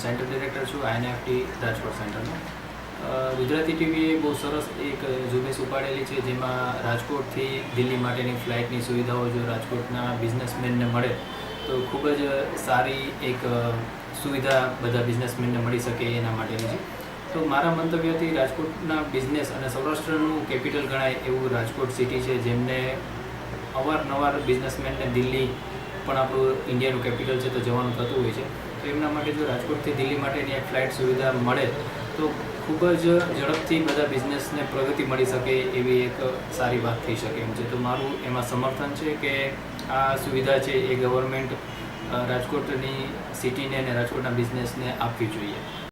Centre director છું INFT Rajkot સેન્ટરનો. Gujarati ટીવીએ બહુ સરસ એક ઝુંબેશ ઉપાડેલી છે, જેમાં રાજકોટથી દિલ્હી માટેની ફ્લાઇટની સુવિધાઓ જો રાજકોટના બિઝનેસમેનને મળે તો ખૂબ જ સારી એક સુવિધા બધા બિઝનેસમેનને મળી શકે એના માટેની છે. તો મારા મંતવ્યથી રાજકોટના બિઝનેસ અને સૌરાષ્ટ્રનું કેપિટલ ગણાય એવું રાજકોટ સિટી છે, જેમને અવારનવાર બિઝનેસમેનને દિલ્હી પણ આપણું ઇન્ડિયાનું કેપિટલ છે તો જવાનું થતું હોય છે. તો એમના માટે જો રાજકોટથી દિલ્હી માટેની એક ફ્લાઇટ સુવિધા મળે તો ખૂબ જ ઝડપથી બધા બિઝનેસને પ્રગતિ મળી શકે એવી એક સારી વાત થઈ શકે એમ છે. તો મારું એમાં સમર્થન છે કે આ સુવિધા છે એ ગવર્મેન્ટ રાજકોટની સિટીને અને રાજકોટના બિઝનેસને આપવી જોઈએ.